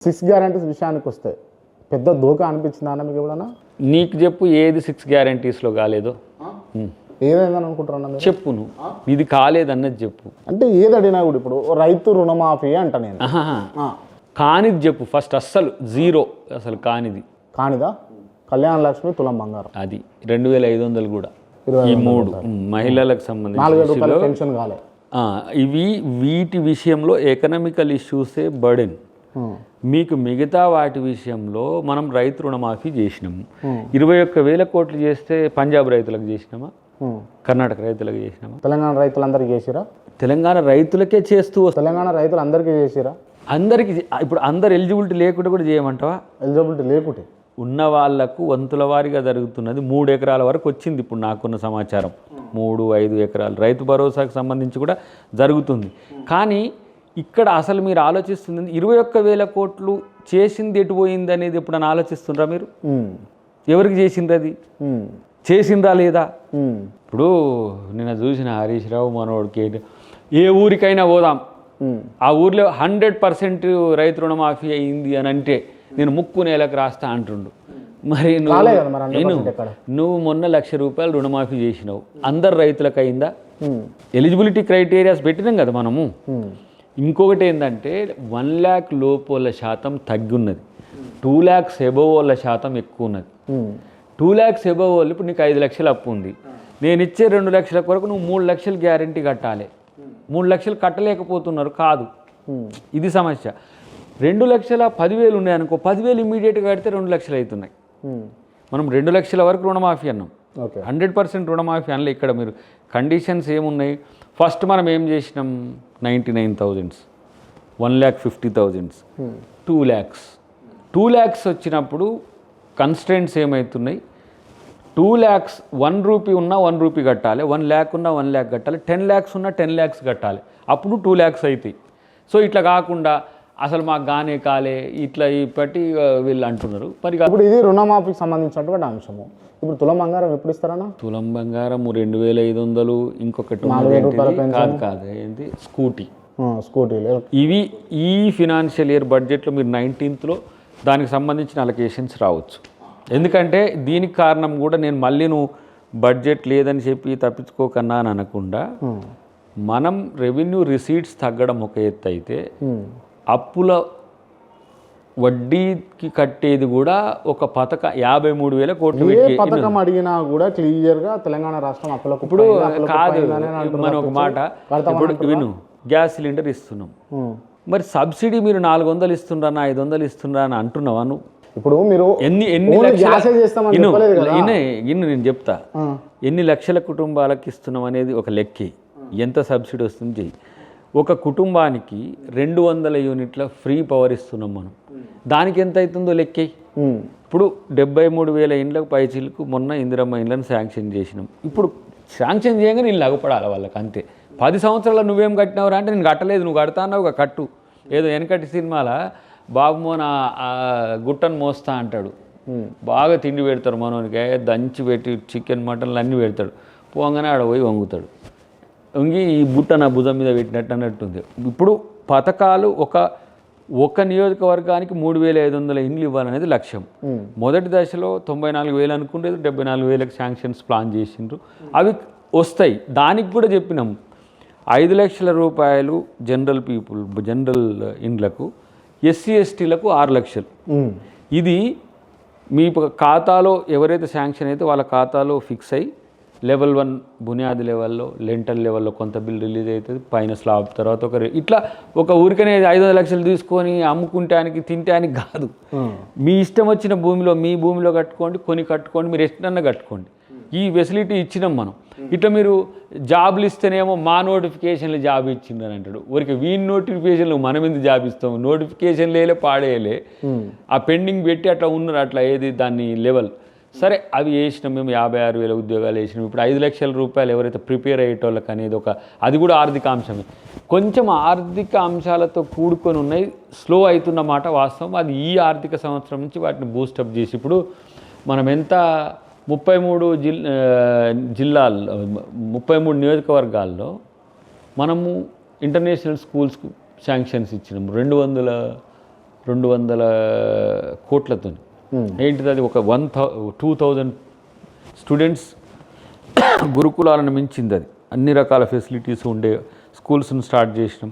6 guarantees విషయానికి వస్తే పెద్ద దోకా అనిపించిందా అన్న మీకు ఎప్పుడన్నా? నీకు చెప్పు ఏది 6 గ్యారంటీస్లో కాలేదో ఏదైందని అనుకుంటున్నా చెప్పు. నువ్వు ఇది కాలేదన్నది చెప్పు. అంటే ఏది అడిగినా కూడా ఇప్పుడు రైతు రుణమాఫీ అంట నేను కానిది చెప్పు ఫస్ట్. అస్సలు జీరో అసలు కానిదా కళ్యాణ లక్ష్మి తులం బంగారం అది 2500 కూడా ఈ 3 మహిళలకు సంబంధించి 4000 రూపాయల పెన్షన్ కాలే. వీటి విషయంలో ఎకనామికల్ ఇష్యూసే బర్డెన్. మీకు మిగతా వాటి విషయంలో మనం రైతు రుణమాఫీ చేసినాము. 21,000 కోట్లు చేస్తే పంజాబ్ రైతులకు చేసినామా, కర్ణాటక రైతులకు చేసినామా? తెలంగాణ రైతులందరికీ చేసిరా? తెలంగాణ రైతులకే చేస్తూ తెలంగాణ రైతులు అందరికీ చేసిరా? అందరికి. ఇప్పుడు అందరు ఎలిజిబిలిటీ లేకుండా కూడా చేయమంటావా? ఎలిజిబిలిటీ లేకుంటే ఉన్న వాళ్లకు వంతుల వారీగా జరుగుతున్నది. 3 ఎకరాల వరకు వచ్చింది ఇప్పుడు నాకున్న సమాచారం. 3-5 ఎకరాలు రైతు భరోసాకు సంబంధించి కూడా జరుగుతుంది. కానీ ఇక్కడ అసలు మీరు ఆలోచిస్తుంది 21,000 కోట్లు చేసింది ఎటు పోయింది అనేది ఎప్పుడైనా ఆలోచిస్తుండ్రా మీరు? ఎవరికి చేసిండ్రు? అది చేసిండ్రా లేదా? ఇప్పుడు నేను చూసిన హరీష్ రావు మనోడికి ఏ ఊరికైనా పోదాం, ఆ ఊర్లో 100% రైతు రుణమాఫీ అయింది అని అంటే నేను ముక్కు నేలకు రాస్తా అంటుండు. మరి నువ్వు మొన్న ₹1,00,000 రుణమాఫీ చేసినావు, అందరు రైతులకు అయిందా? ఎలిజిబిలిటీ క్రైటీరియాస్ పెట్టినాం కదా మనము. ఇంకొకటి ఏంటంటే 1 lakh లోపోళ్ళ శాతం తగ్గున్నది, 2 lakhs ఎబోవ్ వాళ్ళ శాతం ఎక్కువ ఉన్నది. 2 lakhs ఎబోవ్ వాళ్ళు ఇప్పుడు నీకు 5 లక్షలు అప్పు ఉంది, నేను ఇచ్చే 2 లక్షల కొరకు నువ్వు 3 లక్షలు గ్యారంటీ కట్టాలి. 3 లక్షలు కట్టలేకపోతున్నారు కాదు, ఇది సమస్య. 2,10,000 ఉన్నాయనుకో, 10,000 ఇమీడియట్గా కడితే 2 లక్షలు అవుతున్నాయి. మనం 2 లక్షల వరకు రుణమాఫీ అన్నాం, 100% రుణమాఫీ అనలే. ఇక్కడ మీరు కండిషన్స్ ఏమున్నాయి? ఫస్ట్ మనం ఏం చేసినాం? 99,000, 1,50,000, 2 lakhs. 2 lakhs వచ్చినప్పుడు కన్స్ట్రెంట్స్ ఏమవుతున్నాయి? 2 lakhs 1 రూపీ ఉన్నా 1 రూపీ కట్టాలి, 1 lakh ఉన్నా 1 lakh కట్టాలి, 10 lakhs ఉన్నా 10 lakhs కట్టాలి, అప్పుడు 2 lakhs అవుతాయి. సో ఇట్లా కాకుండా అసలు మాకు గానే కాలే ఇట్లా ఇప్పటి వీళ్ళు అంటున్నారు. మరి ఇప్పుడు ఇది రుణమాఫీకి సంబంధించినటువంటి అంశము. ఇప్పుడు తులం బంగారం ఎప్పుడు ఇస్తారన్నా? తులం బంగారం 2,500, ఇంకొకటి కాదు ఏంటి స్కూటీ. ఇవి ఈ ఫినాన్షియల్ ఇయర్ బడ్జెట్లో మీరు 19th దానికి సంబంధించిన అలొకేషన్స్ రావచ్చు. ఎందుకంటే దీనికి కారణం కూడా నేను మళ్ళీ నువ్వు బడ్జెట్ లేదని చెప్పి తప్పించుకోకన్నా అని అనకుండా, మనం రెవెన్యూ రిసీట్స్ తగ్గడం ఒక ఎత్తు అయితే అప్పుల వడ్డీకి కట్టేది కూడా ఒక పథకం 53,000 కోట్లు పథకం అడిగినా కూడా క్లియర్గా తెలంగాణ రాష్ట్రం అప్పులకు. ఇప్పుడు కాదు మనం ఒక మాట, ఇప్పుడు విను, గ్యాస్ సిలిండర్ ఇస్తున్నాం, మరి సబ్సిడీ మీరు 400 ఇస్తుండ్రా 500 ఇస్తుండ్రా అని అంటున్నావా నువ్వు? ఇప్పుడు మీరు ఎన్ని నేను చెప్తా, ఎన్ని లక్షల కుటుంబాలకు ఇస్తున్నాం అనేది ఒక లెక్కే. ఎంత సబ్సిడీ వస్తుంది చెయ్యి. ఒక కుటుంబానికి 200 యూనిట్ల ఫ్రీ పవర్ ఇస్తున్నాం మనం, దానికి ఎంత అవుతుందో లెక్కే. ఇప్పుడు 73,000 ఇండ్లకు పైచీలకు మొన్న ఇందిరమ్మ ఇండ్లను శాంక్షన్ చేసినాం. ఇప్పుడు శాంక్షన్ చేయగానే నేను లగపడాలి వాళ్ళకి, అంతే. 10 సంవత్సరాలు నువ్వేం కట్టినవరా అంటే నేను కట్టలేదు, నువ్వు కడతా అన్నావు ఒక కట్టు. ఏదో వెనకటి సినిమాల బాబు మోన గుట్టను మోస్తా అంటాడు, బాగా తిండి పెడతారు మనోనికి, దంచి పెట్టి చికెన్ మటన్లు అన్నీ పెడతాడు, పోగానే ఆడ పోయి వంగుతాడు, వంగి ఈ బుట్ట నా భుజం మీద పెట్టినట్టు అన్నట్టుంది. ఇప్పుడు పథకాలు ఒక నియోజకవర్గానికి 3,500 ఇండ్లు ఇవ్వాలనేది లక్ష్యం. మొదటి దశలో 94,000 అనుకుంటే 74,000 శాంక్షన్స్ ప్లాన్ చేసిండ్రు, అవి వస్తాయి. దానికి కూడా చెప్పినాం 5 లక్షల రూపాయలు జనరల్ పీపుల్, జనరల్ ఇండ్లకు, ఎస్సీ ఎస్టీలకు 6 లక్షలు. ఇది మీ ఖాతాలో ఎవరైతే శాంక్షన్ అయితే వాళ్ళ ఖాతాలో ఫిక్స్ అయ్యి లెవెల్ 1 బునియాది లెవెల్లో, లెంటల్ లెవెల్లో కొంత బిల్ రిలీజ్ అవుతుంది, పైన స్లాబ్ తర్వాత ఇట్లా ఒక ఊరికనే 500 లక్షలు తీసుకొని అమ్ముకుంటానికి తింటానికి కాదు. మీ ఇష్టం వచ్చిన భూమిలో, మీ భూమిలో కట్టుకోండి, మీరు ఎಷ್ಟన్నా కట్టుకోండి. ఈ ఫెసిలిటీ ఇచ్చినాం మనం. ఇట్లా మీరు జాబులు ఇస్తేనేమో మా నోటిఫికేషన్లు జాబ్ ఇచ్చిందని అంటాడు. ఊరికి వీని నోటిఫికేషన్లు మనం ఎందుకు జాబ్ ఇస్తాము? నోటిఫికేషన్ లేలే పాడేయలే, ఆ పెండింగ్ పెట్టి అట్లా ఉన్నారు. అట్లా ఏది దాన్ని లెవెల్ సరే అవి వేసినాం మేము. 56,000 ఉద్యోగాలు వేసినాం. ఇప్పుడు 5 లక్షల రూపాయలు ఎవరైతే ప్రిపేర్ అయ్యేటోళ్ళకి అనేది అది కూడా ఆర్థిక అంశమే. కొంచెం ఆర్థిక అంశాలతో కూడుకొని ఉన్నాయి, స్లో అవుతున్నమాట వాస్తవం. అది ఈ ఆర్థిక సంవత్సరం నుంచి వాటిని బూస్టప్ చేసి ఇప్పుడు మనం ఎంత 33 జిల్లాల్లో 33 నియోజకవర్గాల్లో మనము ఇంటర్నేషనల్ స్కూల్స్కు శాంక్షన్స్ ఇచ్చినాము. 200 200 కోట్లతో. ఏంటిది అది? ఒక 2000 స్టూడెంట్స్ గురుకులాలను మించింది అది. అన్ని రకాల ఫెసిలిటీస్ ఉండే స్కూల్స్ను స్టార్ట్ చేసినాం.